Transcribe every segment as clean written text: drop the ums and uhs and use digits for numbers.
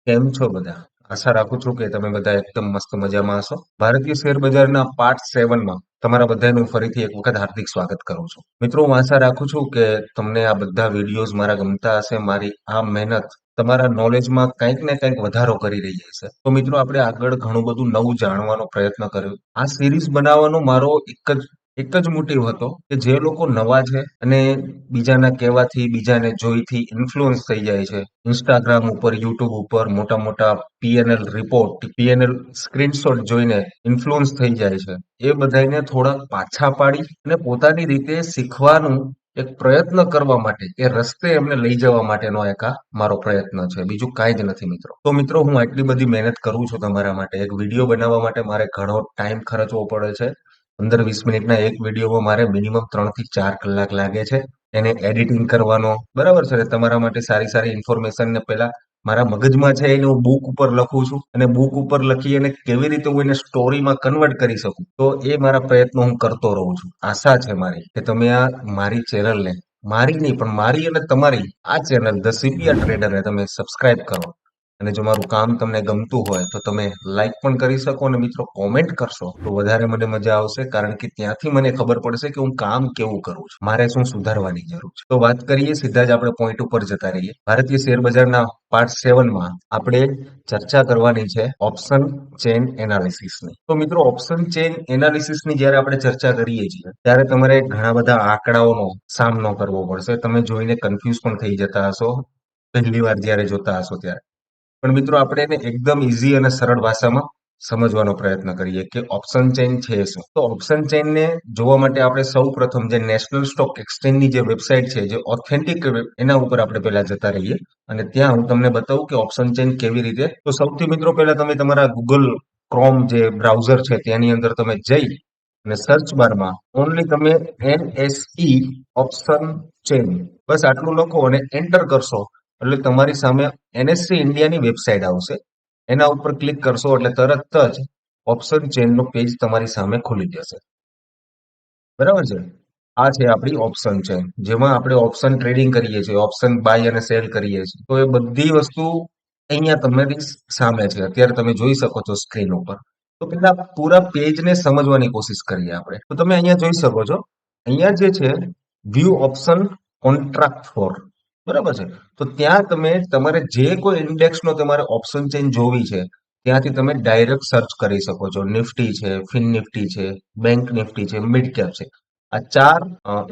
કેમ છો બધા? આશા રાખું છું કે તમે બધા એકદમ મસ્ત મજામાં હશો. ભારતીય શેર બજારના પાર્ટ 7 માં તમારા બધાનું ફરીથી એક વખત હાર્દિક સ્વાગત કરું છું. મિત્રો, હું આશા રાખું છું કે તમને આ બધા વિડીયોઝ મારા ગમતા હશે. મારી આ મહેનત તમારા નોલેજમાં કંઈક ને કંઈક વધારો કરી રહી હશે. તો મિત્રો, આપણે આગળ ઘણું બધું નવું જાણવાનો પ્રયત્ન કર્યો. આ સિરીઝ બનાવવાનો મારો એક જ મોટિવ હતો કે જે લોકો નવા છે અને બીજાના કહેવાથી, બીજાને જોઈથી ઇન્ફ્લુઅન્સ થઈ જાય છે. ઇન્સ્ટાગ્રામ ઉપર, યુટ્યુબ ઉપર મોટા મોટા પીએનએલ રિપોર્ટ, પીએનએલ સ્ક્રીનશોટ જોઈને ઇન્ફ્લુઅન્સ થઈ જાય છે. એ બધાને થોડાક પાછા પાડી અને પોતાની રીતે શીખવાનું એક પ્રયત્ન કરવા માટે, એ રસ્તે એમને લઈ જવા માટેનો એક આ મારો પ્રયત્ન છે. બીજું કાંઈ જ નથી મિત્રો. તો મિત્રો, હું આટલી બધી મહેનત કરું છું તમારા માટે. એક વિડીયો બનાવવા માટે મારે ઘણો ટાઈમ ખર્ચવો પડે છે. 15-20 મિનિટના એક વિડીયોમાં મારે મિનિમમ 3 થી 4 કલાક લાગે છે. એને એડિટિંગ કરવાનો, બરાબર છે ને? તમારા માટે સારી સારી ઇન્ફોર્મેશન ને પેલા મારા મગજમાં છે એને હું બુક ઉપર લખું છું, અને બુક ઉપર લખી અને કેવી રીતે હું એને સ્ટોરીમાં કન્વર્ટ કરી શકું, તો એ મારા પ્રયત્નો હું કરતો રહું છું. આશા છે મારી કે તમે આ મારી ચેનલને, મારી નહીં પણ મારી અને તમારી આ ચેનલ ધ સીપીઆર ટ્રેડરને તમે સબસ્ક્રાઇબ કરો. અને જો મારું કામ તમને ગમતું હોય તો તમે લાઈક પણ કરી શકો, અને મિત્રો કોમેન્ટ કરશો તો વધારે મને મજા આવશે, કારણ કે ત્યાંથી મને ખબર પડશે કે હું કામ કેવું કરું છું, મારે શું સુધારવાની જરૂર છે. તો વાત કરીએ, સીધા જ આપણે પોઈન્ટ ઉપર જતા રહીએ. ભારતીય શેર બજારના પાર્ટ 7 માં આપણે ચર્ચા કરવાની છે ઓપ્શન ચેન એનાલિસિસની. તો મિત્રો, ઓપ્શન ચેન એનાલિસિસની જ્યારે આપણે ચર્ચા કરીએ છીએ ત્યારે તમારે ઘણા બધા આંકડાઓનો સામનો કરવો પડશે. તમે જોઈને કન્ફ્યુઝ પણ થઈ જતા હશો પહેલી વાર જ્યારે જોતા હશો ત્યારે. પણ મિત્રો, આપણે એને એકદમ ઈઝી અને સરળ ભાષામાં સમજવાનો પ્રયત્ન કરીએ કે ઓપ્શન ચેઇન છે શું. તો ઓપ્શન ચેઇનને જોવા માટે આપણે સૌ પ્રથમ જે નેશનલ સ્ટોક એક્સચેન્જની જે વેબસાઇટ છે, જે ઓથેન્ટિક, એના ઉપર આપણે પહેલા જતા રહીએ અને ત્યાં હું તમને બતાવું કે ઓપ્શન ચેઇન કેવી રીતે. તો સૌથી મિત્રો પહેલા તમે તમારા ગૂગલ ક્રોમ જે બ્રાઉઝર છે તેની અંદર તમે જઈ અને સર્ચ બારમાં ઓનલી તમે NSE ઓપ્શન ચેઇન, બસ આટલું લખો અને એન્ટર કરશો એટલે તમારી સામે NSE ઇન્ડિયાની વેબસાઇટ આવશે. એના ઉપર ક્લિક કરશો એટલે તરત જ ઓપ્શન ચેઇનનો પેજ તમારી સામે ખુલી જશે. બરાબર છે? આ છે આપણી ઓપ્શન ચેઇન, જેમાં આપણે ઓપ્શન ટ્રેડિંગ કરીએ છીએ, ઓપ્શન બાય અને સેલ કરીએ છીએ. તો એ બધી વસ્તુ અહીંયા તમારી સામે છે, અત્યારે તમે જોઈ શકો છો સ્ક્રીન ઉપર. તો પેલા પૂરા પેજને સમજવાની કોશિશ કરીએ આપણે. તો તમે અહીંયા જોઈ શકો છો, અહીંયા જે છે વ્યૂ ઓપ્શન કોન્ટ્રાક્ટ ફોર, બરાબર છે? તો ત્યાં તમે તમારે જે કોઈ ઇન્ડેક્સનો તમારે ઓપ્શન ચેઇન જોવી છે ત્યાંથી તમે ડાયરેક્ટ સર્ચ કરી શકો છો. નિફ્ટી છે, ફિન નિફ્ટી છે, બેંક નિફ્ટી છે, મિડ કેપ છે. આ 4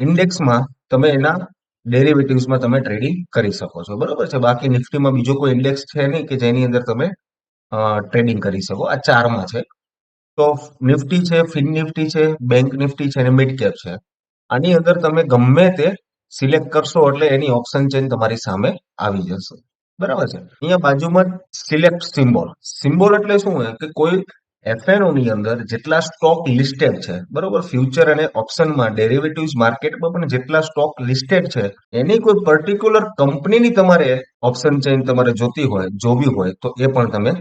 ઇન્ડેક્સમાં તમે એના ડેરિવેટિવ્સમાં તમે ટ્રેડિંગ કરી શકો છો, બરોબર છે? બાકી નિફ્ટીમાં બીજો કોઈ ઇન્ડેક્સ છે નહીં કે જેની અંદર તમે ટ્રેડિંગ કરી શકો. આ 4માં છે. તો નિફ્ટી છે, ફિન નિફ્ટી છે, બેંક નિફ્ટી છે અને મિડ કેપ છે. આની અંદર તમે ગમે તે સિલેક્ટ કરશો એટલે એની ઓપ્શન ચેઇન તમારી સામે આવી જશે, બરાબર છે? અહીંયા બાજુમાં સિલેક્ટ સિમ્બોલ. સિમ્બોલ એટલે શું હોય કે કોઈ એફએનઓ ની અંદર જેટલા સ્ટોક લિસ્ટેડ છે, બરોબર, ફ્યુચર અને ઓપ્શનમાં ડેરિવેટિવ્સ માર્કેટમાં પણ જેટલા સ્ટોક લિસ્ટેડ છે, એની કોઈ પર્ટિક્યુલર કંપનીની તમારે ઓપ્શન ચેઇન તમારે જોવી હોય તો એ પણ તમે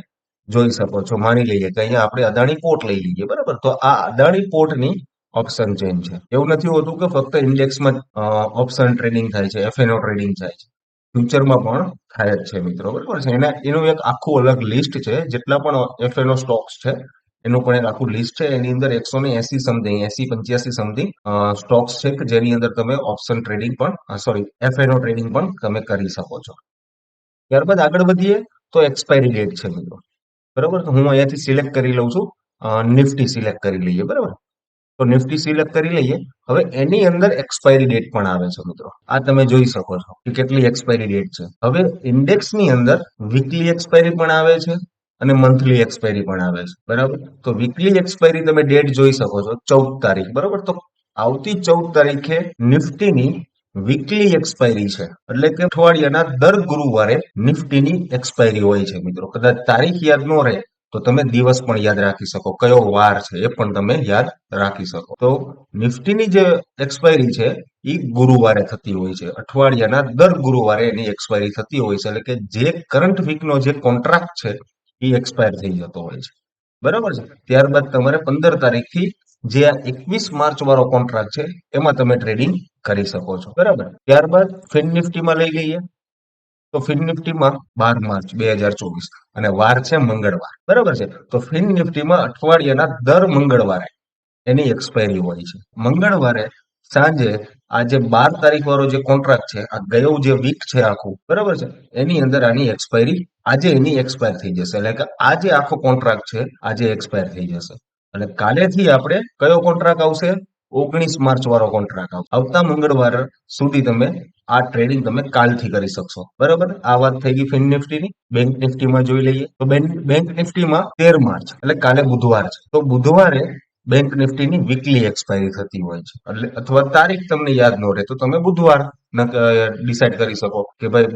જોઈ શકો છો. માની લઈએ કે અહીંયા આપણે અદાણી પોર્ટ લઈ લઈએ, બરાબર? તો આ અદાણી પોર્ટની ઓપ્શન ચેઇન છે. એવું નથી હોતું કે ફક્ત ઇન્ડેક્સમાં ઓપ્શન ટ્રેડિંગ થાય છે, એફએનઓ ટ્રેડિંગ થાય છે, ફ્યુચરમાં પણ થાય જ છે મિત્રો, બરાબર છે? એનું એક આખું અલગ લિસ્ટ છે. જેટલા પણ એફએનઓ સ્ટોક્સ છે એનું પણ એક આખું લિસ્ટ છે. એની અંદર 180 સમથિંગ, 80-85 સમથિંગ સ્ટોક્સ છે કે જેની અંદર તમે ઓપ્શન ટ્રેડિંગ પણ, સોરી, એફએનઓ ટ્રેડિંગ પણ તમે કરી શકો છો. ત્યારબાદ આગળ વધીએ તો એક્સપાયરી ડેટ છે મિત્રો, બરાબર? તો હું અહીંયાથી સિલેક્ટ કરી લઉં છું, નિફ્ટી સિલેક્ટ કરી લઈએ, બરાબર? તો નિફ્ટી સિલેક્ટ કરી લઈએ. હવે એની અંદર એક્સપાયરી ડેટ પણ આવે છે મિત્રો. આ તમે જોઈ શકો છો કે કેટલી એક્સપાયરી ડેટ છે. હવે ઇન્ડેક્સની અંદર વીકલી એક્સપાયરી પણ આવે છે અને મંથલી એક્સપાયરી પણ આવે છે, બરાબર? તો વીકલી એક્સપાયરી તમે ડેટ જોઈ શકો છો, 14 તારીખ, બરાબર? તો આવતી 14 તારીખે નિફ્ટીની વીકલી એક્સપાયરી છે, એટલે કે અઠવાડિયાના દર ગુરુવારે નિફ્ટીની એક્સપાયરી હોય છે મિત્રો. કદાચ તારીખ યાદ ન રહે તો તમે દિવસ પણ યાદ રાખી શકો, કયો વાર છે એ પણ તમે યાદ રાખી શકો. તો નિફ્ટીની જે એક્સપાયરી છે એ ગુરુવારે થતી હોય છે, અઠવાડિયાના દર ગુરુવારે એની એક્સપાયરી થતી હોય છે. એટલે કે જે કરંટ વીકનો જે કોન્ટ્રાક્ટ છે એ એક્સપાયર થઈ જતો હોય છે, બરાબર છે? ત્યારબાદ તમારે 15 તારીખથી જે આ 21 માર્ચ વાળો કોન્ટ્રાક્ટ છે એમાં તમે ટ્રેડિંગ કરી શકો છો, બરાબર? ત્યારબાદ ફિન નિફ્ટીમાં લઈ લઈએ. તો ફિન નિફ્ટીમાં 12 માર્ચ 2024 અને વાર છે મંગળવાર, બરાબર છે. તો ફિન નિફ્ટીમાં અઠવાડિયાના દર મંગળવારે એની એક્સપાયરી હોય છે. મંગળવારે સાંજે આ જે 12 તારીખ વાળો જે કોન્ટ્રાક્ટ છે, આ ગયું જે વીક છે આખું, બરાબર છે, એની અંદર આની એક્સપાયરી આજે એની એક્સપાયર થઈ જશે. એટલે કે આજે આખો કોન્ટ્રાક્ટ છે આજે એક્સપાયર થઈ જશે. અને કાલેથી આપણે કયો કોન્ટ્રાક્ટ આવશે? 19 માર્ચ વાળો કોન્ટ્રાક્ટ આવશે. આવતા મંગળવાર સુધી તમે આ ટ્રેડિંગ તમે કાલથી કરી શકશો, બરાબર. આ વાત થઈ ગઈ ફિન નિફ્ટીની. બેંક નિફ્ટીમાં જોઈ લઈએ તો બેંક નિફ્ટીમાં 13 માર્ચ એટલે કાલે બુધવાર છે. તો બુધવારે બેંક નિફ્ટીની વીકલી એક્સપાયરી થતી હોય છે. એટલે અથવા તારીખ તમને યાદ ન રહે તો તમે બુધવાર ડિસાઈડ કરી શકો કે ભાઈ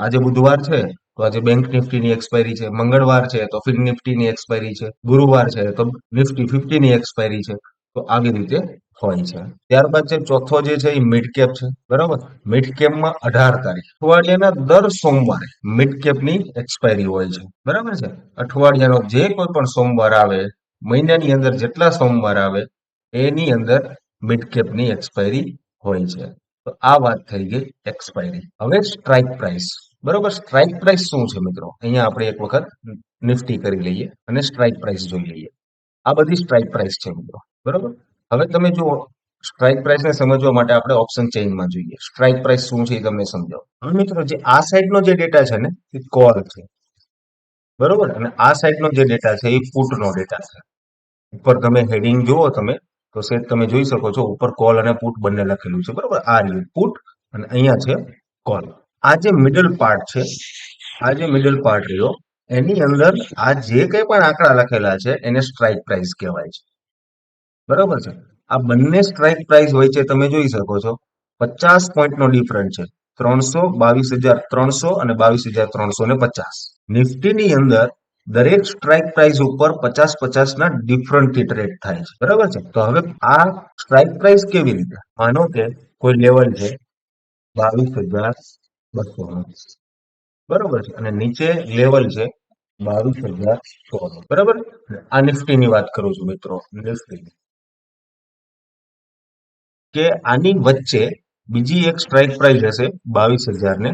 આજે બુધવાર છે તો આજે બેંક નિફ્ટીની એક્સપાયરી છે, મંગળવાર છે તો ફિન નિફ્ટીની એક્સપાયરી છે, ગુરુવાર છે તો નિફ્ટી 50ની એક્સપાયરી છે. તો આવી રીતે હોય છે. ત્યારબાદ જે ચોથો જે છે એ મિડ કેપ છે, બરાબર. મિડ કેપમાં 18 તારીખ અઠવાડિયાના દર સોમવારે મિડ કેપની એક્સપાયરી હોય છે, બરાબર છે. અઠવાડિયાનો જે કોઈ પણ સોમવાર આવે, મહિનાની અંદર જેટલા સોમવાર આવે એની અંદર મિડ કેપની એક્સપાયરી હોય છે. તો આ વાત થઈ ગઈ એક્સપાયરી. હવે સ્ટ્રાઇક પ્રાઇસ, બરોબર. સ્ટ્રાઇક પ્રાઇસ શું છે મિત્રો? અહીંયા આપણે એક વખત નિફ્ટી કરી લઈએ અને સ્ટ્રાઇક પ્રાઇસ જોઈ લઈએ. આ બધી સ્ટ્રાઇક પ્રાઇસ છે મિત્રો, બરોબર. હવે તમે જુઓ, સ્ટ્રાઇક પ્રાઇસને સમજવા માટે આપણે ઓપ્શન ચેઇનમાં જોઈએ. સ્ટ્રાઇક પ્રાઇસ શું છે એ તમને સમજાવો. હવે મિત્રો જે આ સાઈડનો જે ડેટા છે ને એ કોલ છે, બરોબર. અને આ સાઈડનો જે ડેટા છે એ પુટનો ડેટા છે. ઉપર તમે હેડિંગ જુઓ તો સેટ તમે જોઈ શકો છો ઉપર કોલ અને પુટ બંને લખેલું છે, બરોબર. આ રહ્યું પુટ અને અહીંયા છે કોલ. આ જે મિડલ પાર્ટ છે, આ જે મિડલ પાર્ટ રહ્યો એની અંદર આ જે કંઈ પણ આંકડા લખેલા છે એને સ્ટ્રાઇક પ્રાઇસ કહેવાય છે, બરોબર છે. આ બંને સ્ટ્રાઇક પ્રાઇસ હોય છે, તમે જોઈ શકો છો 50 પોઈન્ટનો ડિફરન્સ છે. 322,300 અને 22,350. નિફ્ટીની અંદર દરેક સ્ટ્રાઇક પ્રાઇસ ઉપર 50-50 ના ડિફરન્ટથી ટ્રેડ થાય છે, બરાબર છે. તો હવે આ સ્ટ્રાઇક પ્રાઇસ કેવી રીતે? માનો કે કોઈ લેવલ છે 22,200, બરોબર છે, અને નીચે લેવલ છે 22,100, બરાબર. આ નિફ્ટીની વાત કરું છું મિત્રો, નિફ્ટી કે આની વચ્ચે બીજી એક સ્ટ્રાઇક પ્રાઇસ હશે 22,050ની,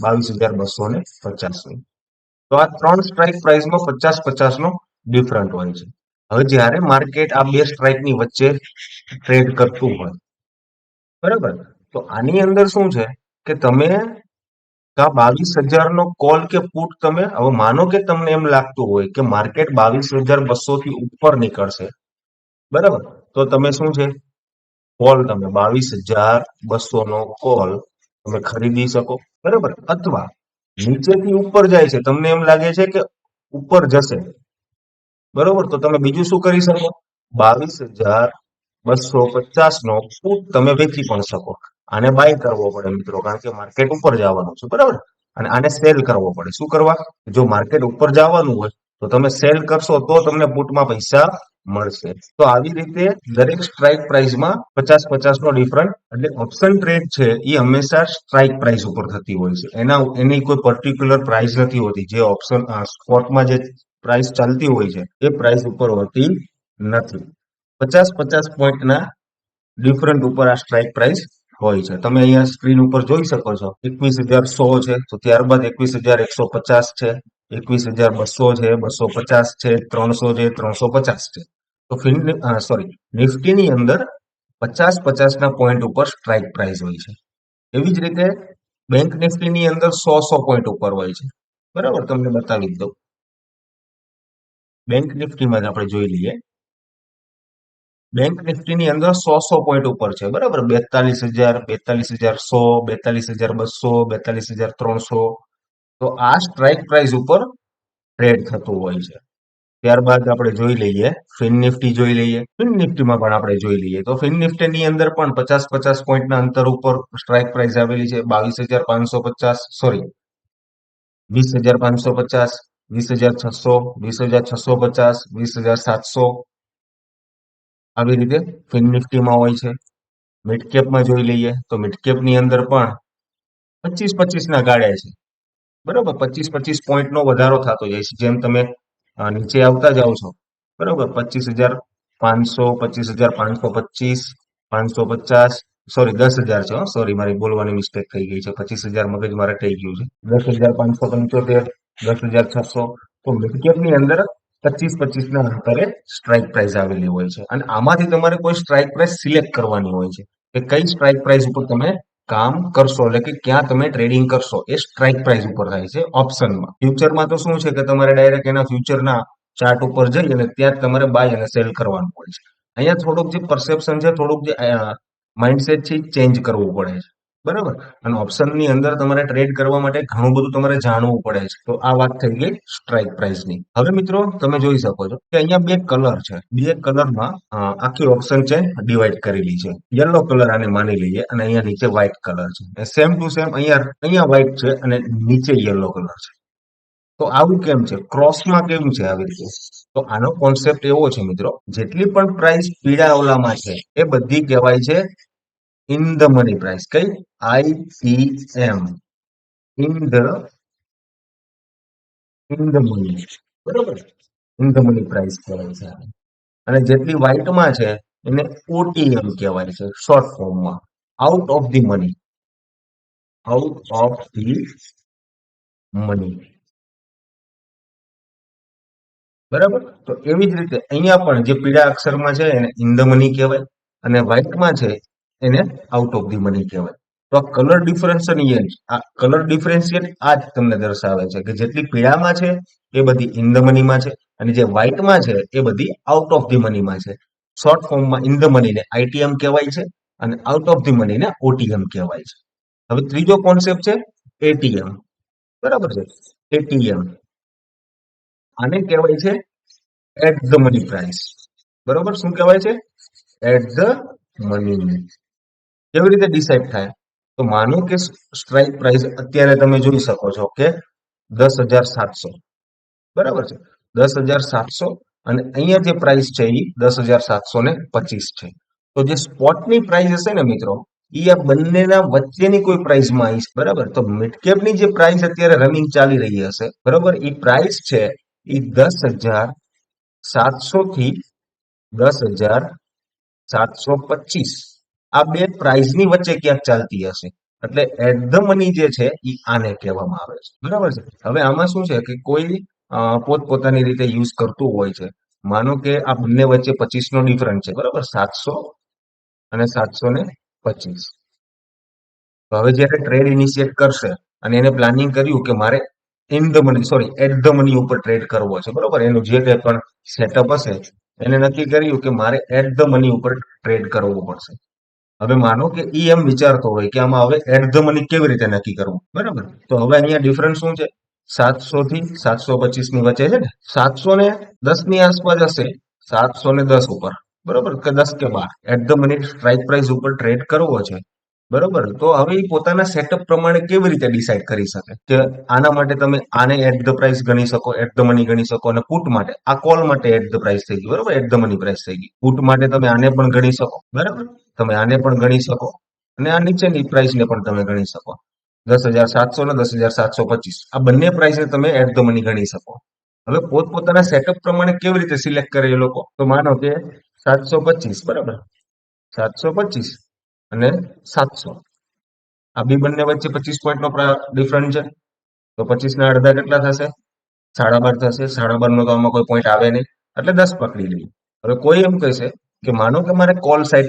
22,250ની. તો આ ત્રણ સ્ટ્રાઇક પ્રાઇસમાં 50-50 નો ડિફરન્ટ હોય છે. હવે જ્યારે માર્કેટ આ બે સ્ટ્રાઇકની વચ્ચે ટ્રેડ કરતું હોય, બરાબર, તો આની અંદર શું છે કે તમે 22,000 નો કોલ કે પુટ તમે હવે માનો કે તમને એમ લાગતું હોય કે માર્કેટ 22,200 થી ઉપર નીકળશે, બરાબર. તો તમે શું છે કોલ તમે 22,200 નો કોલ તમે ખરીદી શકો, બરાબર. અથવા નીચેથી ઉપર જાય છે, તમને એમ લાગે છે કે ઉપર જશે, બરોબર, તો તમે બીજું શું કરી શકો? 22,250 નો પુટ તમે વેચી પણ શકો. આને બાય કરવો પડે મિત્રો, કારણ કે માર્કેટ ઉપર જવાનું છે, બરાબર. અને આને સેલ કરવો પડે. શું કરવા? જો માર્કેટ ઉપર જવાનું હોય તો તમે સેલ કરશો તો તમને પુટમાં પૈસા મળશે. તો આવી રીતે દરેક સ્ટ્રાઇક પ્રાઇસમાં 50-50 નો ડિફરન્ટ. એટલે ઓપ્શન ટ્રેડ છે એ હંમેશા સ્ટ્રાઇક પ્રાઇસ ઉપર થતી હોય છે. એની કોઈ પર્ટિક્યુલર પ્રાઇસ નથી હોતી. જે ઓપ્શન સ્પોટમાં જે પ્રાઇસ ચાલતી હોય છે એ પ્રાઇસ ઉપર હોતી નથી. 50-50 પોઈન્ટના ડિફરન્ટ ઉપર આ સ્ટ્રાઇક પ્રાઇસ હોય છે. તમે અહીંયા સ્ક્રીન ઉપર જોઈ શકો છો 21,100 છે, તો ત્યારબાદ 21,150 છે, 21,200 છે, 250 છે, 300 છે, 350 છે. તો નિફ્ટીની અંદર 50-50 ના પોઈન્ટ ઉપર સ્ટ્રાઇક પ્રાઇસ હોય છે. એવી જ રીતે બેંક નિફ્ટીની અંદર 100 પોઈન્ટ ઉપર હોય છે, બરાબર. તમને બતાવી દઉં. બેંક નિફ્ટીમાં જ આપણે જોઈ લઈએ. બેંક નિફ્ટીની અંદર 100 પોઈન્ટ ઉપર છે, બરાબર. 42,000, 42,100, 42,200, 42,300. તો આ સ્ટ્રાઇક પ્રાઇસ ઉપર ટ્રેડ થતું હોય છે. ત્યારબાદ આપણે જોઈ લઈએ ફિન નિફ્ટી જોઈ લઈએ. ફિન નિફ્ટીમાં પણ આપણે જોઈ લઈએ તો ફિન નિફ્ટીની અંદર પણ 50-50 પોઈન્ટના અંતર ઉપર સ્ટ્રાઇક પ્રાઇસ આવેલી છે. 22,550, સોરી, 20,550, 20,600, 20,650, 20,700. આવી રીતે ફિન નિફ્ટીમાં હોય છે. મિડ કેપમાં જોઈ લઈએ તો મિડ કેપની અંદર પણ 25-25 ના ગાળે છે, બરોબર. 25-25 પોઈન્ટનો વધારો થતો જાય છે જેમ તમે નીચે આવતા જાઓ છો, બરોબર. 25,500, 25,525, 550, સોરી 10,000 છે, સોરી મારી બોલવાની મિસ્ટેક થઈ ગઈ છે, 25,000 મગજ મારે થઈ ગયું છે, 10,575, 10,600. તો મિડ કેપ ની અંદર 25-25 ના અંતરે સ્ટ્રાઇક પ્રાઇસ આવેલી હોય છે, અને આમાંથી તમારે કોઈ સ્ટ્રાઇક પ્રાઇસ સિલેક્ટ કરવાની હોય છે કે કઈ સ્ટ્રાઇક પ્રાઇસ ઉપર તમે કામ કરશો, એટલે કે ક્યાં તમે ટ્રેડિંગ કરશો એ સ્ટ્રાઇક પ્રાઇસ ઉપર થાય છે ઓપ્શનમાં. ફ્યુચરમાં તો શું છે કે તમારે ડાયરેક્ટ એના ફ્યુચરના ચાર્ટ ઉપર જઈ અને ત્યાં જ તમારે બાય અને સેલ કરવાનું હોય છે. અહીંયા થોડુંક જે પરસેપ્શન છે, થોડુંક જે માઇન્ડસેટ છે ચેન્જ કરવું પડે છે, બરાબર. અને ઓપ્શનની અંદર તમારે ટ્રેડ કરવા માટે ઘણું બધું તમારે જાણવું પડે છે. તો આ વાત થઈ ગઈ સ્ટ્રાઇક પ્રાઇસની. હવે મિત્રો તમે જોઈ શકો છો કે અહીંયા બે કલર છે, બે કલરમાં આખી ઓપ્શન છે ડિવાઈડ કરેલી છે. યલો કલર આને માની લઈએ અને અહીંયા નીચે વ્હાઈટ કલર છે, સેમ ટુ સેમ અહીંયા વ્હાઈટ છે અને નીચે યલો કલર છે. તો આવું કેમ છે, ક્રોસમાં કેમ છે આવી રીતે? તો આનો કોન્સેપ્ટ એવો છે મિત્રો, જેટલી પણ પ્રાઇસ પીળા ઓલામાં છે એ બધી કહેવાય છે ઇન ધ મની પ્રાઇસ. કઈ? IPM, ઇન ધ મની, બરોબર. ઇન ધ મની પ્રાઇસ કહેવાય છે. અને જેટલી વ્હાઈટમાં છે એને OTM કહેવાય છે, શોર્ટ ફોર્મમાં, out of the money, out of the money, બરાબર. તો એવી જ રીતે અહીંયા પણ જે પીળા અક્ષરમાં છે એને ઇન ધ મની કહેવાય, અને વ્હાઈટમાં છે એને આઉટ ઓફ ધી મની કહેવાય. તો આ કલર ડિફરન્શિએટ, આ કલર ડિફરન્શિએટ આ જ તમને દર્શાવે છે કે જેટલી પીળામાં છે એ બધી ઇન ધ મનીમાં છે, અને જે વ્હાઈટમાં છે એ બધી આઉટ ઓફ ધી મનીમાં છે. શોર્ટ ફોર્મમાં ઇન ધ મનીને ITM કહેવાય છે અને આઉટ ઓફ ધી મનીને OTM કહેવાય છે. હવે ત્રીજો કોન્સેપ્ટ છે ATM, બરાબર છે. ATM આને કહેવાય છે એટ ધ મની પ્રાઇસ, બરોબર. શું કહેવાય છે? At the money. કેવી રીતે ડિસાઈડ થાય? તો માનો કે સ્ટ્રાઇક પ્રાઇસ અત્યારે તમે જોઈ શકો છો કે 10,700, બરાબર છે. 10,700 અને અહીંયા જે પ્રાઇસ છે એ 10,725 છે. તો જે સ્પોટની પ્રાઇસ હશે ને મિત્રો, એ આ બંનેના વચ્ચેની કોઈ પ્રાઇસમાં આવી છે, બરાબર. તો મિડકેપની જે પ્રાઇસ અત્યારે રનિંગ ચાલી રહી હશે, બરાબર, એ પ્રાઇસ છે એ 10,700 થી 10,725, આ બે પ્રાઇસની વચ્ચે ક્યાંક ચાલતી હશે. એટલે એટ ધ મની જે છે એ આને કહેવામાં આવે છે, બરાબર છે. હવે આમાં શું છે કે કોઈ પોતપોતાની રીતે યુઝ કરતું હોય છે. માનો કે આ બંને વચ્ચે 25 નો ડિફરન્સ છે, બરાબર, 700 અને 725. તો હવે જ્યારે ટ્રેડ ઇનિશિયેટ કરશે અને એને પ્લાનિંગ કર્યું કે મારે in the money, sorry, at the money ઉપર ટ્રેડ કરવો છે, બરોબર, એનું જે કંઈ પણ સેટઅપ હશે એને નક્કી કર્યું કે મારે એટ ધ મની ઉપર ટ્રેડ કરવો પડશે. હવે માનો કે એમ વિચારતો હોય કે આમાં હવે એટ ધ મની કેવી રીતે નક્કી કરવું, બરાબર. તો હવે અહીંયા ડિફરન્સ શું છે? 700 થી 725 ની વચ્ચે છે ને, 710 ની આસપાસ હશે, 710 ઉપર, બરોબર, કે 10 કે 12 at the money strike price ઉપર ટ્રેડ કરવો છે, બરોબર. તો હવે એ પોતાના સેટઅપ પ્રમાણે કેવી રીતે ડિસાઈડ કરી શકે કે આના માટે તમે આને એટ ધ પ્રાઇસ ગણી શકો, એટ ધ મની ગણી શકો, અને પુટ માટે, આ કોલ માટે એટ ધ પ્રાઇસ થઈ ગઈ, બરોબર, એટ ધ મની પ્રાઇસ થઈ ગઈ. પુટ માટે તમે આને પણ ગણી શકો, બરાબર, તમે આને પણ ગણી શકો, અને આ નીચેની પ્રાઇસને પણ તમે ગણી શકો. 10,700 ને 10,725 આ બંને પ્રાઇસને તમે એટ ધ મની ગણી શકો. હવે પોતપોતાના સેટઅપ પ્રમાણે કેવી રીતે સિલેક્ટ કરે એ લોકો? તો માનો કે 725, બરાબર, 725 અને 700, આ બી બંને વચ્ચે 25 પોઈન્ટ નો ડિફરન્સ છે. તો 25 ના અડધા કેટલા થશે? 12.5 થશે. 12.5 નો તો આમાં કોઈ પોઈન્ટ આવે નહીં, એટલે 10 પકડી લઈએ. હવે કોઈ એમ કહેશે કે માનો કે મારે કોલ સાઇડ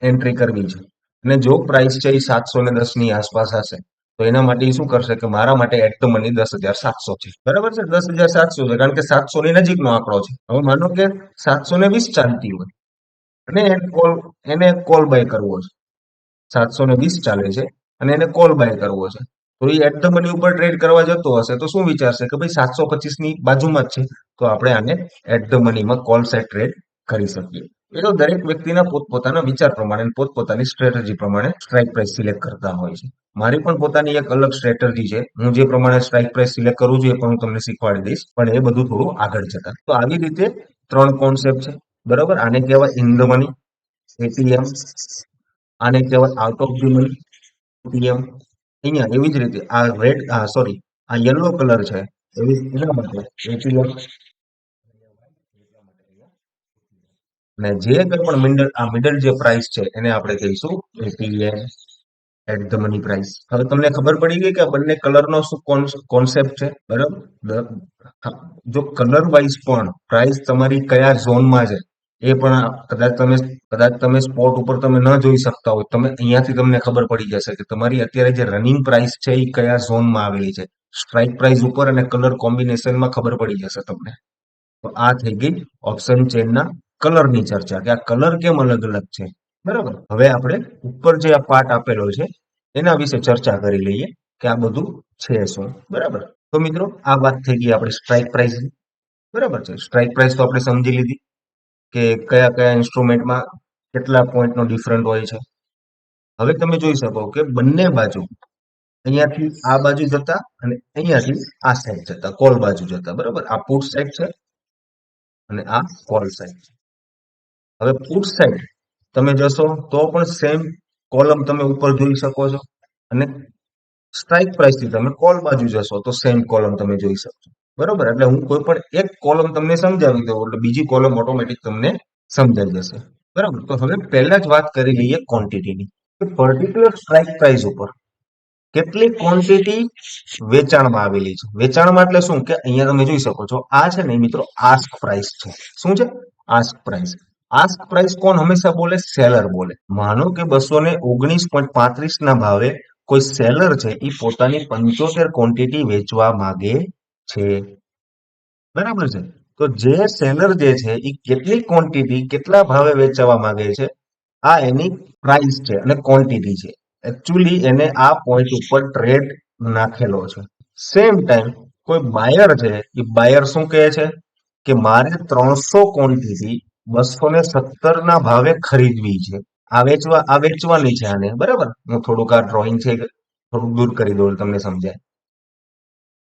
એન્ટ્રી કરવી છે અને જો પ્રાઇસ છે એ 710 ની આસપાસ હશે, તો એના માટે એ શું કરશે કે મારા માટે એટ ધ મની 10,700 છે, બરાબર છે. 10,700 છે કારણ કે 700 ની નજીકનો આંકડો છે. હવે માનો કે 720 ચાલતી હોય અને એને કોલ બાય કરવો છે, 720 ચાલે છે અને એને કોલ બાય કરવો છે. તો એ એટ ધ મની ઉપર ટ્રેડ કરવા જતો હશે તો શું વિચારશે કે ભાઈ 725 ની બાજુમાં જ છે, તો આપણે આને એટ ધ મનીમાં કોલ સાઇડ ટ્રેડ કરી શકીએ. એ તો દરેક વ્યક્તિના પોતપોતાના વિચાર પ્રમાણે, પોતપોતાની સ્ટ્રેટેજી પ્રમાણે સ્ટ્રાઇક પ્રાઇસ સિલેક્ટ કરતા હોય છે. મારી પણ પોતાની એક અલગ સ્ટ્રેટેજી છે. હું જે પ્રમાણે સ્ટ્રાઇક પ્રાઇસ સિલેક્ટ કરું છું એ પણ હું તમને શીખવાડી દઈશ, પણ એ બધું થોડું આગળ જતા. તો આવી રીતે 3 કોન્સેપ્ટ છે, બરાબર. આને કહેવાય ઇન ધ મની, ATM, આને કહેવાય out of the money, OTM. અહીંયા એવી જ રીતે આ રેડ, સોરી, આ યલો કલર છે, એના માટે ATM. અને જે કંઈ પણ મિડલ જે પ્રાઇસ છે એને આપણે કહીશું ATM at the money price. હવે તમને ખબર પડી ગઈ કે આ બંને કલરનો શું કોન્સેપ્ટ છે, બરાબર? હા, જો કલર વાઇઝ પણ પ્રાઇસ તમારી કયા ઝોનમાં છે એ પણ કદાચ તમે સ્પોટ ઉપર તમે ન જોઈ શકતા હોય, તમે અહીંયાથી તમને ખબર પડી જશે કે તમારી અત્યારે જે રનિંગ પ્રાઇસ છે એ કયા ઝોનમાં આવેલી છે. સ્ટ્રાઇક પ્રાઇસ ઉપર અને કલર કોમ્બિનેશનમાં ખબર પડી જશે તમને. તો આ થઈ ગઈ ઓપ્શન ચેનના કલરની ચર્ચા, કે આ કલર કેમ અલગ અલગ છે, બરાબર? હવે આપણે ઉપર જે આ પાર્ટ આપેલો છે એના વિશે ચર્ચા કરી લઈએ કે આ બધું છે શું, બરાબર? તો મિત્રો, આ વાત થઈ ગઈ આપણે સ્ટ્રાઇક પ્રાઇસ, બરાબર છે? સ્ટ્રાઇક પ્રાઇસ તો આપણે સમજી લીધી કે કયા કયા ઇન્સ્ટ્રુમેન્ટમાં કેટલા પોઈન્ટનો ડિફરન્ટ હોય છે. હવે તમે જોઈ શકો કે બંને બાજુ, અહીંયાથી આ બાજુ જતા અને અહીંયાથી આ સાઈડ જતા, કોલ બાજુ જતા, બરાબર? આ પુટ સાઈડ છે અને આ કોલ સાઈડ છે. હવે પુટ સાઈડ તમે જશો તો પણ સેમ કોલમ તમે ઉપર જોઈ શકો છો, અને સ્ટ્રાઇક પ્રાઇસ થી તમે કોલ બાજુ જશો તો સેમ કોલમ તમે જોઈ શકશો, બરોબર? એટલે હું કોઈ પણ એક કોલમ તમને સમજાવી દઉં એટલે બીજી કોલમ ઓટોમેટિક તમને સમજાઈ જશે, બરાબર? તો હવે પહેલા જ વાત કરી લઈએ ક્વોન્ટિટીની. પર્ટિક્યુલર સ્ટ્રાઇક પ્રાઇસ ઉપર કેટલી ક્વોન્ટિટી વેચાણમાં આવેલી છે. વેચાણમાં એટલે શું, કે અહીંયા તમે જોઈ શકો છો આ છે ને મિત્રો આસ્ક પ્રાઇસ છે. શું છે? Ask price. આસ્ક પ્રાઇસ કોણ હંમેશા બોલે? સેલર બોલે. માનો કે 219.35 ના ભાવે કોઈ સેલર છે એ પોતાની 75 ક્વોન્ટિટી વેચવા માંગે છે, બરાબર છે? તો જે સેલર જે છે એ કેટલી ક્વોન્ટિટી કેટલા ભાવે વેચવા માંગે છે, આ એની પ્રાઇસ છે અને ક્વોન્ટિટી છે. એકચ્યુઅલી એને આ પોઈન્ટ ઉપર ટ્રેડ નાખેલો છે. સેમ ટાઈમ કોઈ બાયર છે, એ બાયર શું કહે છે કે મારે 300 ક્વોન્ટિટી 217 ના ભાવે ખરીદવી છે. આ વેચવાની છે આને, બરાબર? હું થોડુંક આ ડ્રોઈંગ છે થોડુંક દૂર કરી દઉં તમને સમજાય.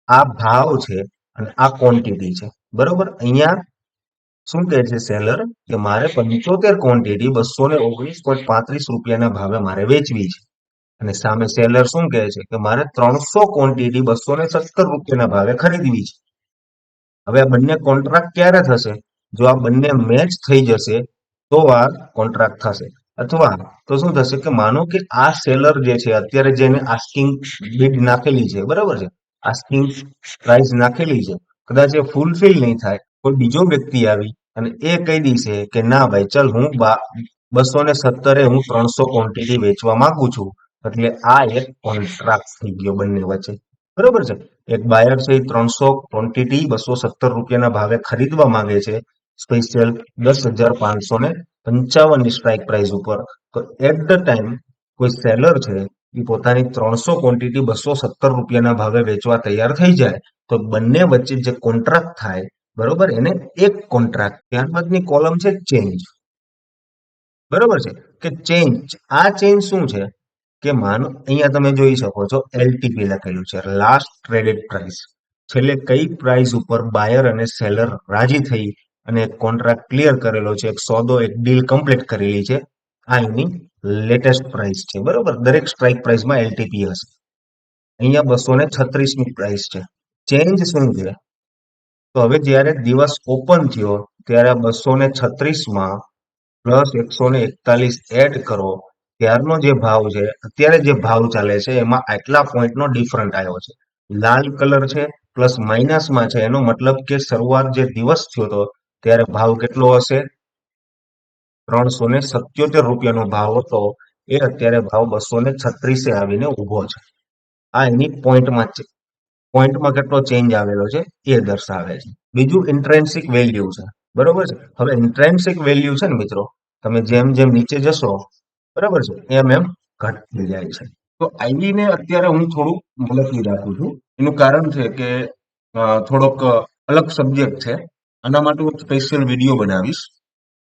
આ ભાવ છે અને આ ક્વોન્ટિટી છે, બરોબર? અહીંયા શું કહે છે સેલર કે મારે 75 ક્વોન્ટિટી 219.35 રૂપિયાના ભાવે મારે વેચવી છે, અને સામે સેલર શું કહે છે કે મારે 300 ક્વોન્ટિટી 217 રૂપિયાના ભાવે ખરીદવી છે. હવે આ બંને કોન્ટ્રાક્ટ ક્યારે થશે? જો આ બંને મેચ થઈ જશે તો આ કોન્ટ્રાક્ટ થશે. અથવા તો શું થશે કે માનો કે આ સેલર જે છે અત્યારે જેને આસ્કિંગ બિડ નાખેલી છે, બરાબર છે, આસ્કિંગ પ્રાઇસ નાખેલી છે, કદાચ એ ફૂલફિલ નહીં થાય, કોઈ બીજો વ્યક્તિ આવી અને એ કહી દેશે કે ના ભાઈ ચલ હું 217 હું 300 ક્વોન્ટિટી વેચવા માંગુ છું, એટલે આ એક કોન્ટ્રાક્ટ થઈ ગયો બંને વચ્ચે, બરોબર છે? એક બાયર છે 300 ક્વોન્ટિટી 217 રૂપિયાના ભાવે ખરીદવા માંગે છે, સ્પેશિયલ 10,555 ની સ્ટ્રાઇક પ્રાઇસ ઉપર. તો એટ ધ ટાઈમ કોઈ સેલર છે એ પોતાની 300 ક્વોન્ટિટી 217 રૂપિયાના ભાવે વેચવા તૈયાર થઈ જાય, તો બંને વચ્ચે જે કોન્ટ્રાક્ટ થાય, બરોબર, એને એક કોન્ટ્રાક્ટ. ત્યારબાદની કોલમ છે ચેન્જ, બરોબર છે? કે ચેન્જ, આ ચેન્જ શું છે કે માનો અહીંયા તમે જોઈ શકો છો એલટીપી લખેલું છે, લાસ્ટ ટ્રેડેડ પ્રાઇસ. છેલ્લે કઈ પ્રાઇસ ઉપર બાયર અને સેલર રાજી થઈ અને એક કોન્ટ્રાક્ટ ક્લિયર કરેલો છે, એક સોદો, એક ડીલ કમ્પ્લીટ કરેલી છે, આ એની લેટેસ્ટ પ્રાઇસ છે, બરોબર? દરેક સ્ટ્રાઇક પ્રાઇસમાં એલટીપી હશે. અહીંયા 236 ની પ્રાઇસ છે. ચેન્જ શું છે? તો હવે જ્યારે દિવસ ઓપન થયો ત્યારે 236 માં પ્લસ 141 એડ કરો, ત્યારનો જે ભાવ છે, અત્યારે જે ભાવ ચાલે છે એમાં આટલા પોઈન્ટનો ડિફરન્ટ આવ્યો છે. લાલ કલર છે પ્લસ માઇનસમાં છે, એનો મતલબ કે શરૂઆત જે દિવસ થયો હતો ત્યારે ભાવ કેટલો હશે? 377 રૂપિયાનો ભાવ હતો, એ અત્યારે ભાવ 236 આવીને ઉભો છે. આ એની પોઈન્ટમાં કેટલો ચેન્જ આવેલો છે એ દર્શાવે છે. બીજું ઇન્ટ્રેન્સિક વેલ્યુ છે, બરોબર છે? હવે ઇન્ટ્રેન્સિક વેલ્યુ છે ને મિત્રો, તમે જેમ જેમ નીચે જશો, બરાબર છે, એમ એમ ઘટતી જાય છે. તો આઈવી ને અત્યારે હું થોડું મુલતવી રાખું છું. એનું કારણ છે કે થોડોક અલગ સબ્જેક્ટ છે. આના માટે હું સ્પેશિયલ વિડીયો બનાવીશ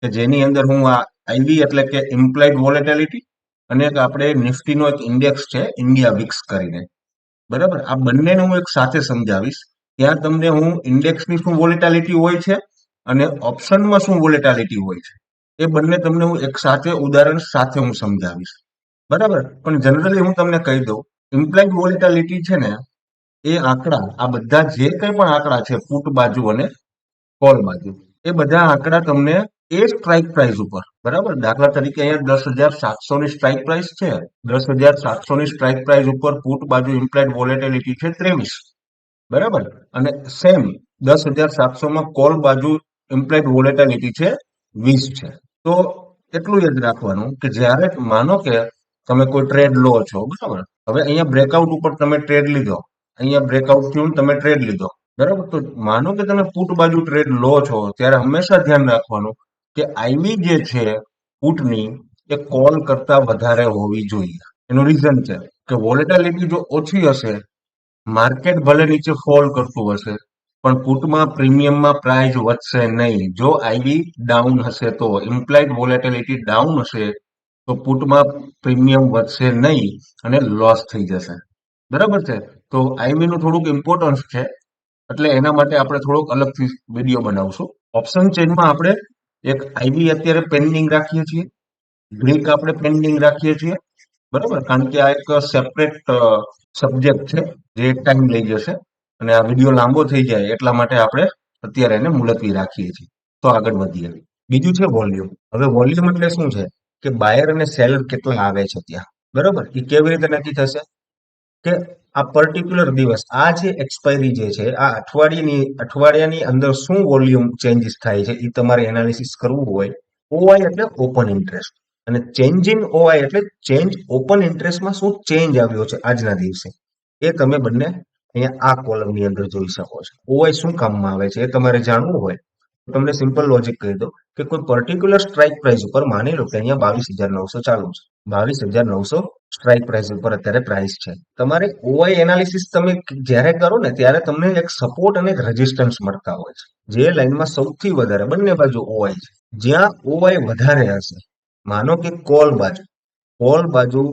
કે જેની અંદર હું આ આઈવી એટલે કે ઇમ્પ્લાઇડ વોલેટિલિટી અને એક આપણે નિફ્ટીનો એક ઇન્ડેક્સ છે ઇન્ડિયા વિક્સ કરીને, બરાબર, આ બંનેને હું એક સાથે સમજાવીશ. ત્યાં તમને હું ઇન્ડેક્સની શું વોલેટિલિટી હોય છે અને ઓપ્શનમાં શું વોલેટિલિટી હોય છે એ બંને તમને હું એક સાથે ઉદાહરણ સાથે હું સમજાવીશ, બરાબર? પણ જનરલી હું તમને કહી દઉં, ઇમ્પ્લાઇડ વોલેટિલિટી છે ને એ આંકડા, આ બધા જે કંઈ પણ આંકડા છે પુટ બાજુ અને કોલ બાજુ, એ બધા આંકડા તમને એ સ્ટ્રાઇક પ્રાઇસ ઉપર, બરાબર. દાખલા તરીકે અહીંયા 10,700 ની સ્ટ્રાઇક પ્રાઇસ છે. 10,700 ની સ્ટ્રાઇક પ્રાઇસ ઉપર પુટ બાજુ ઇમ્પ્લાઇડ વોલેટિલિટી છે 23, બરાબર. અને સેમ 10,700 માં કોલ બાજુ ઇમ્પ્લાઇડ વોલેટિલિટી છે 20 છે. તો એટલું યાદ રાખવાનું કે જ્યારે માનો કે તમે કોઈ ટ્રેડ લો છો, બરાબર. હવે અહીંયા બ્રેકઆઉટ ઉપર તમે ટ્રેડ લીધો, અહીંયા બ્રેકઆઉટ થયું ને તમે ટ્રેડ લીધો, બરાબર. તો માનો કે તમે પુટ બાજુ ટ્રેડ લો છો, ત્યારે હંમેશા ધ્યાન રાખવાનું કે આઈવી જે છે પુટની, એ કોલ કરતા વધારે હોવી જોઈએ. એનું રીઝન છે કે વોલેટિલિટી જો ઓછી હશે, માર્કેટ ભલે નીચે ફોલ કરતું હશે, પણ પુટમાં પ્રીમિયમમાં પ્રાઇસ વધશે નહીં. જો આઈવી ડાઉન હશે તો ઇમ્પ્લાઇડ વોલેટિલિટી ડાઉન હશે તો પુટમાં પ્રીમિયમ વધશે નહીં અને લોસ થઈ જશે, બરાબર છે. તો આઈવી નું થોડુંક ઇમ્પોર્ટન્સ છે, એટલે એના માટે આપણે થોડોક અલગથી વિડીયો બનાવશું. ઓપ્શન ચેનમાં આપણે એક આઈવી અત્યારે પેન્ડિંગ રાખીએ છીએ, ગ્રીક આપણે પેન્ડિંગ રાખીએ છીએ, બરાબર. કારણ કે આ એક સેપરેટ સબ્જેક્ટ છે જે ટાઈમ લઈ જશે અને આ વિડીયો લાંબો થઈ જાય એટલા માટે આપણે અત્યારે એને મુલતવી રાખીએ છીએ. તો આગળ વધીએ. બીજું છે વોલ્યુમ. હવે વોલ્યુમ એટલે શું છે કે બાયર અને સેલર કેટલા આવે છે ત્યાં, બરાબર. એ કેવી રીતે નક્કી થશે કે આ પર્ટિક્યુલર દિવસ, આ જે એક્સપાયરી જે છે, આ અઠવાડિયાની અંદર શું વોલ્યુમ ચેન્જીસ થાય છે એ તમારે એનાલિસિસ કરવું હોય. ઓઆઈ એટલે ઓપન ઇન્ટરેસ્ટ, અને ચેન્જ ઇન ઓઆઈ એટલે ચેન્જ ઓપન ઇન્ટરેસ્ટમાં શું ચેન્જ આવ્યો છે આજના દિવસે, એ તમે બંને અહીંયા આ કોલમની અંદર જોઈ શકો છો. ઓઆઈ શું કામમાં આવે છે એ તમારે જાણવું હોય તો તમને સિમ્પલ લોજિક કહી દો કે કોઈ પર્ટિક્યુલર સ્ટ્રાઇક પ્રાઇસ ઉપર માની લો કે અહીંયા 22,900 ચાલુ છે, 22,900 સ્ટ્રાઇક પ્રાઇસ ઉપર અત્યારે પ્રાઇસ છે. તમારે ઓઆઈ એનાલિસિસ તમે જ્યારે કરો ને ત્યારે તમને એક સપોર્ટ અને એક રેઝિસ્ટન્સ મળતા હોય છે. જે લાઈનમાં સૌથી વધારે બંને બાજુ ઓઆઈ છે, જ્યાં ઓઆઈ વધારે હશે, માનો કે કોલ બાજુ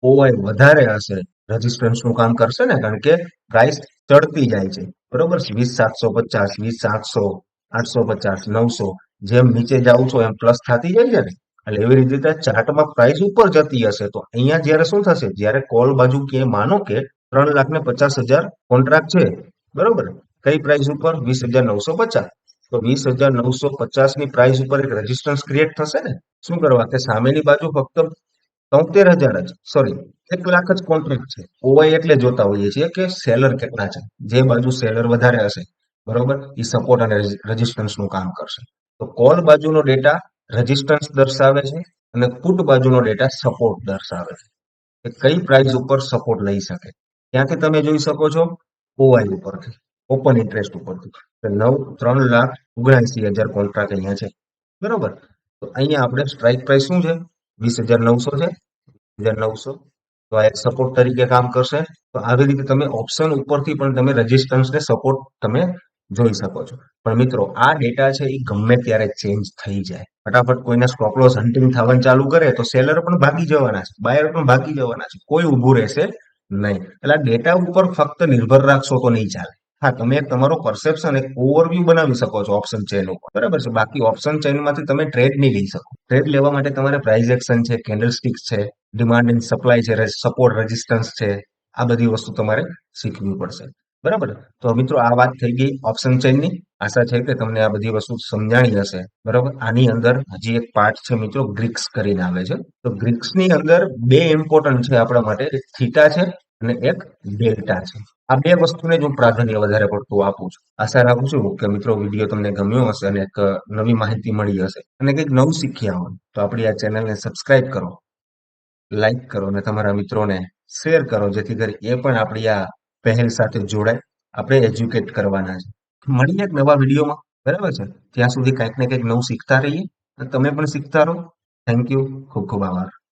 ઓઆઈ વધારે હશે, રેઝિસ્ટન્સ નું કામ કરશે ને, કારણ કે પ્રાઇસ ચડતી જાય છે, બરોબર. 20,750, 20,800, 850, 900, જેમ નીચે જાવ છો એમ પ્લસ થતી જાય છે ને. એટલે એવી રીતે ચાર્ટમાં પ્રાઇસ ઉપર જતી હશે તો અહીંયા જયારે શું થશે, જયારે કોલ બાજુ કે માનો કે 3,50,000 કોન્ટ્રાક્ટ છે, બરોબર. કઈ પ્રાઇસ ઉપર? 20,950. તો 20,950 ની પ્રાઇસ ઉપર એક રેઝિસ્ટન્સ ક્રિએટ થશે ને. શું કરવા કે સામેની બાજુ ફક્ત 73,000 જ, સોરી, 1,00,000 જ કોન્ટ્રાક્ટ છે. ઓવાય એટલે જોતા હોઈએ છીએ કે સેલર કેટલા છે, જે બાજુ સેલર વધારે હશે, બરોબર, એ સપોર્ટ અને રેઝિસ્ટન્સ નું કામ કરશે. તો કોલ બાજુનો ડેટા રેઝિસ્ટન્સ દર્શાવે છે અને પુટ બાજુનો ડેટા સપોર્ટ દર્શાવે છે કે કઈ પ્રાઇસ ઉપર સપોર્ટ લઈ શકે. ત્યાંથી તમે જોઈ શકો છો ઓવાય ઉપરથી, ઓપન ઇન્ટરેસ્ટ ઉપરથી 3,79,000 કોન્ટ્રાક્ટ અહીંયા છે, બરોબર. તો અહીંયા આપણે સ્ટ્રાઇક પ્રાઇસ શું છે? 20,900 છે, 1,900. તો આ એક સપોર્ટ તરીકે કામ કરશે. તો આવી રીતે તમે ઓપ્શન ઉપરથી પણ તમે રેઝિસ્ટન્સ ને સપોર્ટ તમે જોઈ શકો છો. પણ મિત્રો આ ડેટા છે એ ગમે ત્યારે ચેન્જ થઈ જાય. ફટાફટ કોઈના સ્ટોપ લોસ હન્ટિંગ થવાનું ચાલુ કરે તો સેલર પણ ભાગી જવાના છે, બાયર પણ ભાગી જવાના છે, કોઈ ઊભું રહેશે નહીં. એટલે આ ડેટા ઉપર ફક્ત નિર્ભર રાખશો તો નહીં ચાલે. હા, તમે એક તમારો પરસેપ્શન, એક ઓવરવ્યુ બનાવી શકો છો ઓપ્શન ચેન ઉપર, બરાબર છે. બાકી ઓપ્શન ચેનમાંથી તમે ટ્રેડ નહીં લઈ શકો. ટ્રેડ લેવા માટે તમારે પ્રાઇસ એક્શન છે, કેન્ડલસ્ટિક્સ છે, ડિમાન્ડ એન્ડ સપ્લાય છે, સપોર્ટ રેઝિસ્ટન્સ છે, આ બધી વસ્તુ તમારે શીખવી પડશે, બરાબર. તો મિત્રો આ વાત થઈ ગઈ ઓપ્શન ચેનની. આશા છે કે તમને આ બધી વસ્તુ સમજાણી હશે, બરાબર. આની અંદર હજી એક પાર્ટ છે મિત્રો, ગ્રીક્સ કરીને આવે છે. તો ગ્રીક્સની અંદર બે ઇમ્પોર્ટન્ટ છે આપણા માટે, એક થીટા છે અને એક ડેલ્ટા છે. આ બે વસ્તુને જ હું પ્રાધાન્ય વધારે પડતું આપું છું. આશા રાખું છું કે મિત્રો વિડીયો તમને ગમ્યો હશે અને એક નવી માહિતી મળી હશે અને કંઈક નવું શીખ્યા હોય તો આપણી આ ચેનલને સબસ્ક્રાઇબ કરો, લાઈક કરો અને તમારા મિત્રોને શેર કરો, જેથી કરી એ પણ આપણી આ પહેલ સાથે જોડાય. આપણે એજ્યુકેટ કરવાના છે. મળીએ એક નવા વિડીયોમાં, બરાબર છે. ત્યાં સુધી કંઈક ને કંઈક નવું શીખતા રહીએ અને તમે પણ શીખતા રહો. થેન્ક યુ, ખૂબ ખૂબ આભાર.